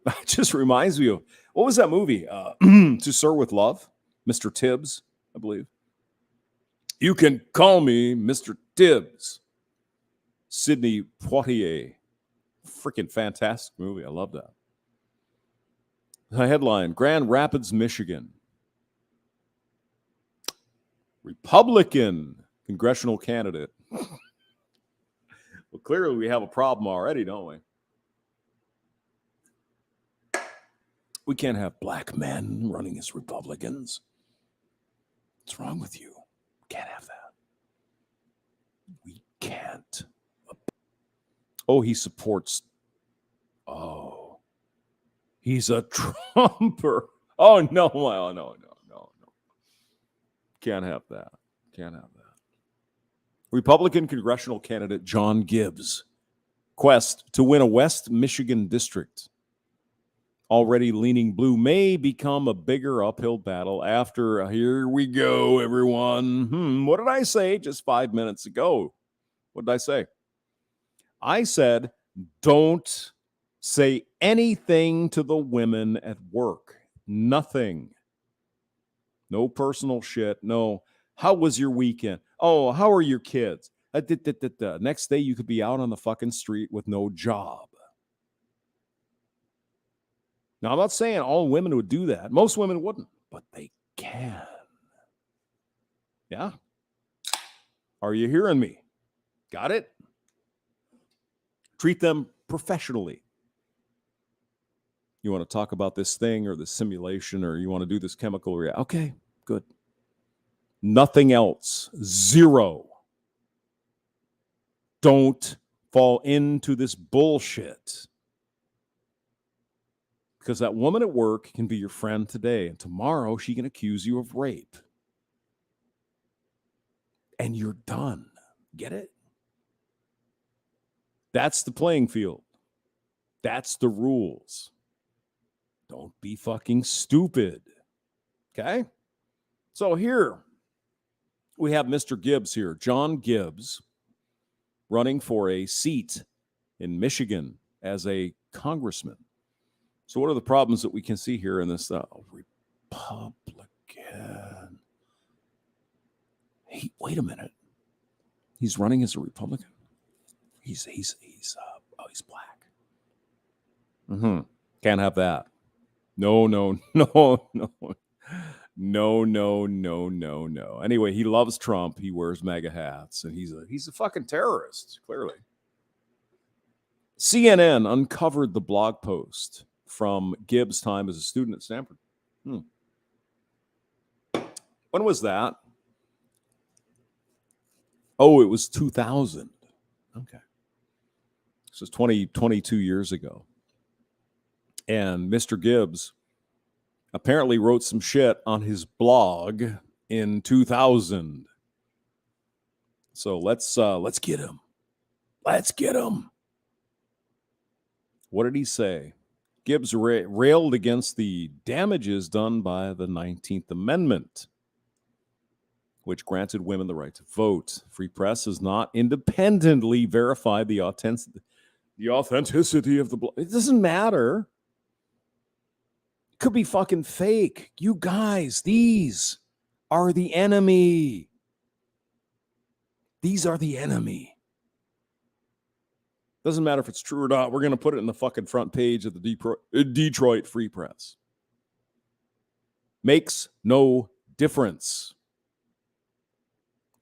It just reminds me of, what was that movie? To Sir with Love? Mr. Tibbs, I believe. You can call me Mr. Tibbs. Sidney Poitier. Freaking fantastic movie. I love that. The headline, Grand Rapids, Michigan. Republican congressional candidate. Well, clearly we have a problem already, don't we? We can't have black men running as Republicans. What's wrong with you? Can't have that. We can't. Oh, he supports. Oh, he's a Trumper. Oh, no. Oh, no. Can't have that. Republican congressional candidate John Gibbs' quest to win a West Michigan district, already leaning blue, may become a bigger uphill battle after, here we go, everyone. What did I say just 5 minutes ago? What did I say? I said, don't say anything to the women at work. Nothing. No personal shit. No, how was your weekend? Oh, how are your kids? Next day, you could be out on the fucking street with no job. Now, I'm not saying all women would do that. Most women wouldn't, but they can. Yeah? Are you hearing me? Got it? Treat them professionally. You want to talk about this thing or this simulation, or you want to do this chemical reaction? Okay, good. Nothing else. Zero. Don't fall into this bullshit. Because that woman at work can be your friend today, and tomorrow she can accuse you of rape. And you're done. Get it? That's the playing field. That's the rules. Don't be fucking stupid. Okay? So here we have Mr. Gibbs here, John Gibbs, running for a seat in Michigan as a congressman. So what are the problems that we can see here in this Republican? Hey, wait a minute. He's running as a Republican. He's black. Can't have that. No. Anyway, he loves Trump. He wears MAGA hats, and he's a fucking terrorist, clearly. CNN uncovered the blog post from Gibbs' time as a student at Stanford. When was that? Oh, it was 2000. Okay. This was 22 years ago. And Mr. Gibbs apparently wrote some shit on his blog in 2000. So let's get him. Let's get him. What did he say? Gibbs railed against the damages done by the 19th Amendment, which granted women the right to vote. Free press has not independently verified the authenticity of the blog. It doesn't matter. It could be fucking fake. You guys, these are the enemy. These are the enemy. Doesn't matter if it's true or not. We're going to put it in the fucking front page of the Detroit Free Press. Makes no difference.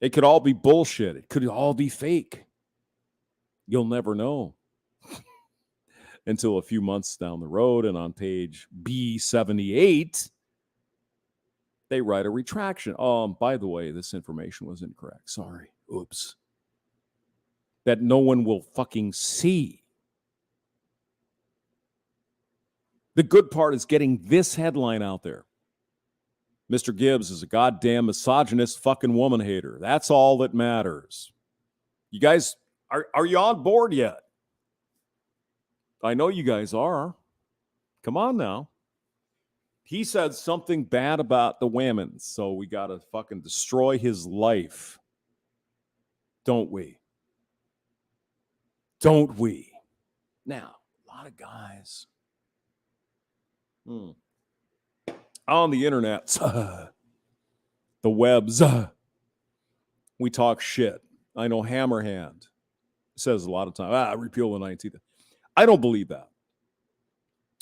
It could all be bullshit. It could all be fake. You'll never know until a few months down the road. And on page B78, they write a retraction. By the way, this information was incorrect. Sorry. Oops. That no one will fucking see. The good part is getting this headline out there. Mr. Gibbs is a goddamn misogynist fucking woman hater. That's all that matters. You guys, are you on board yet? I know you guys are. Come on now. He said something bad about the women, so we got to fucking destroy his life. Don't we? Don't we? Now, a lot of guys on the internet, the webs, we talk shit. I know Hammerhand says a lot of time, repeal the 19th. I don't believe that.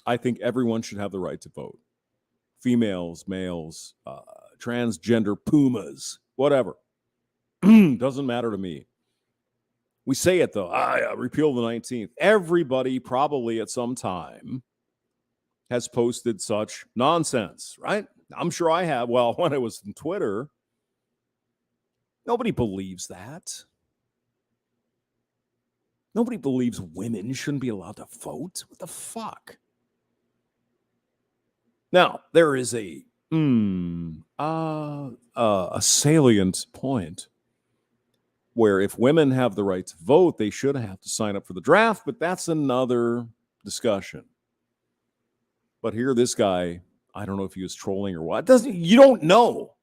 I think everyone should have the right to vote. Females, males, transgender pumas, whatever. Doesn't matter to me. We say it, though. Repeal the 19th. Everybody probably at some time has posted such nonsense, right? I'm sure I have. Well, when I was on Twitter, nobody believes that. Nobody believes women shouldn't be allowed to vote. What the fuck? Now, there is a salient point where if women have the right to vote, they should have to sign up for the draft, but that's another discussion. But here, this guy, I don't know if he was trolling or what. You don't know,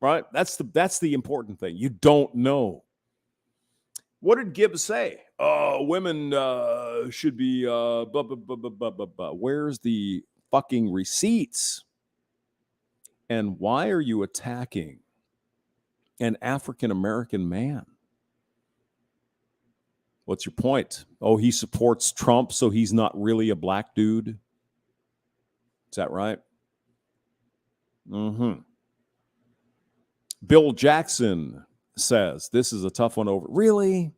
right? That's the important thing. You don't know. What did Gibbs say? Women should be blah, blah, blah, blah, blah, blah, blah. Where's the fucking receipts? And why are you attacking an African-American man? What's your point? Oh, he supports Trump, so he's not really a black dude? Is that right? Mm-hmm. Bill Jackson says, this is a tough one over. Really?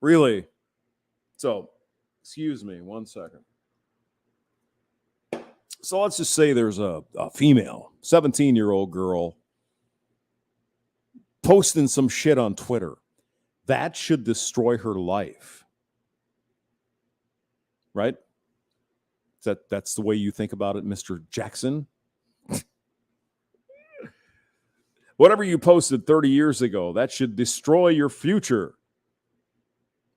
Really? So, excuse me, 1 second. So let's just say there's a female, 17-year-old girl, posting some shit on Twitter. That should destroy her life. Right? That's the way you think about it, Mr. Jackson? Whatever you posted 30 years ago, that should destroy your future.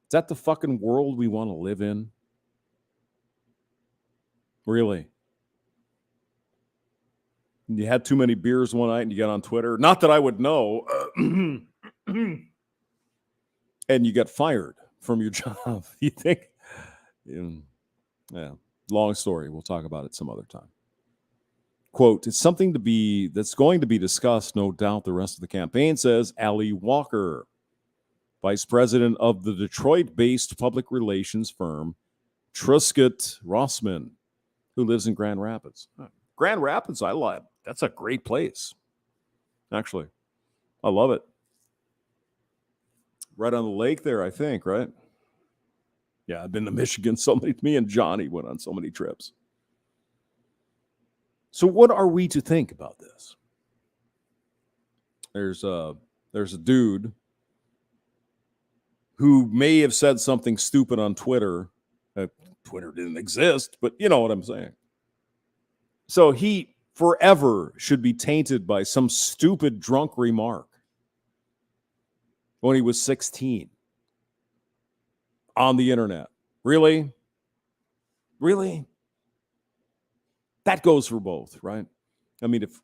Is that the fucking world we want to live in? Really? You had too many beers one night and you got on Twitter. Not that I would know. And you got fired from your job. You think? Yeah. Long story. We'll talk about it some other time. Quote, it's something that's going to be discussed, no doubt, the rest of the campaign, says Allie Walker, vice president of the Detroit-based public relations firm Truscott Rossman, who lives in Grand Rapids. Grand Rapids, I love. That's a great place. Actually, I love it. Right on the lake there, I think, right? Yeah, I've been to Michigan so many. Me and Johnny went on so many trips. So what are we to think about this? There's a dude who may have said something stupid on Twitter. Twitter didn't exist, but you know what I'm saying. So he forever should be tainted by some stupid drunk remark when he was 16 on the internet. Really? Really? That goes for both, right? I mean, if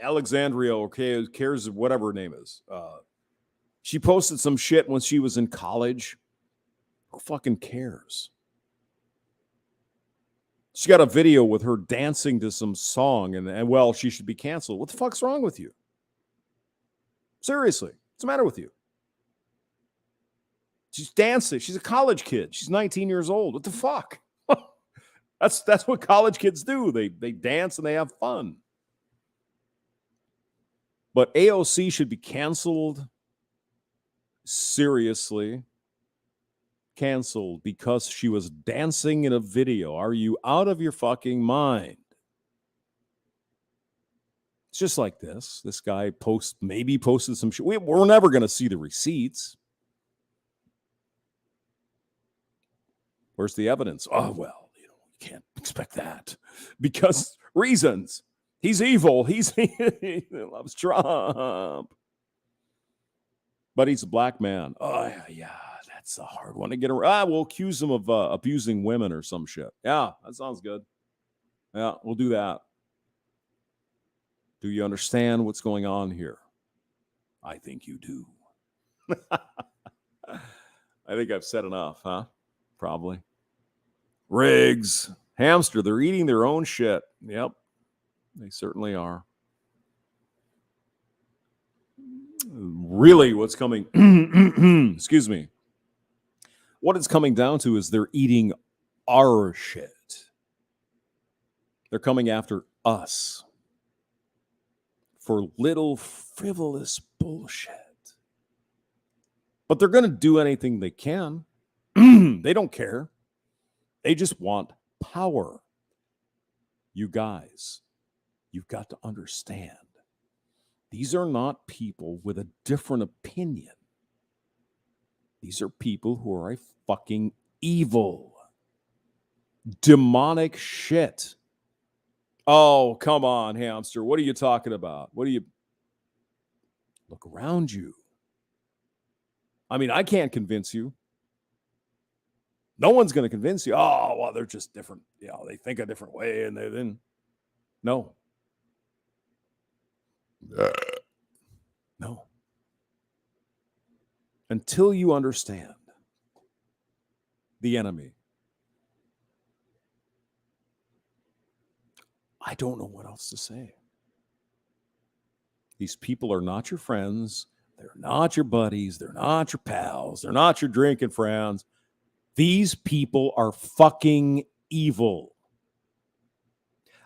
Alexandria, okay, cares whatever her name is. She posted some shit when she was in college. Who fucking cares? She got a video with her dancing to some song, and well, she should be canceled. What the fuck's wrong with you? Seriously, what's the matter with you? She's dancing. She's a college kid. She's 19 years old. What the fuck? That's what college kids do. They dance and they have fun. But AOC should be canceled. Seriously. Canceled because she was dancing in a video. Are you out of your fucking mind? It's just like this. This guy maybe posted some shit. We're never going to see the receipts. Where's the evidence? Oh, well, you can't expect that because reasons. He's evil. He loves Trump. But he's a black man. Oh, yeah. That's a hard one to get around. We'll accuse him of abusing women or some shit. Yeah, that sounds good. Yeah, we'll do that. Do you understand what's going on here? I think you do. I think I've said enough, huh? Probably. Riggs, hamster, they're eating their own shit. Yep, they certainly are. Really, what's coming, excuse me, what it's coming down to is they're eating our shit. They're coming after us for little frivolous bullshit. But they're going to do anything they can. They don't care. They just want power. You guys, you've got to understand. These are not people with a different opinion. These are people who are fucking evil. Demonic shit. Oh, come on, hamster. What are you talking about? What do you look around you? I mean, I can't convince you. No one's going to convince you. Oh, well, they're just different. They think a different way, and they then no. No. Until you understand the enemy, I don't know what else to say. These people are not your friends. They're not your buddies. They're not your pals. They're not your drinking friends. These people are fucking evil.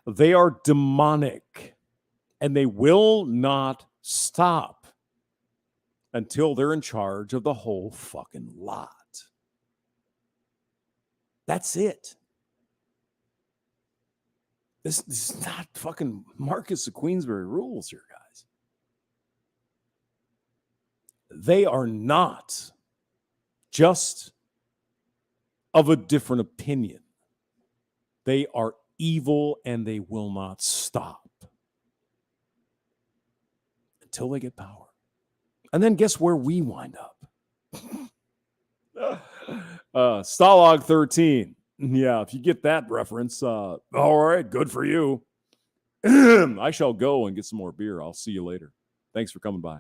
They are demonic, and they will not stop until they're in charge of the whole fucking lot. That's it. This is not fucking Marcus of Queensberry rules here, guys. They are not just of a different opinion. They are evil, and they will not stop until they get power. And then guess where we wind up? Stalag 13. Yeah, if you get that reference, all right, good for you. I shall go and get some more beer. I'll see you later. Thanks for coming by.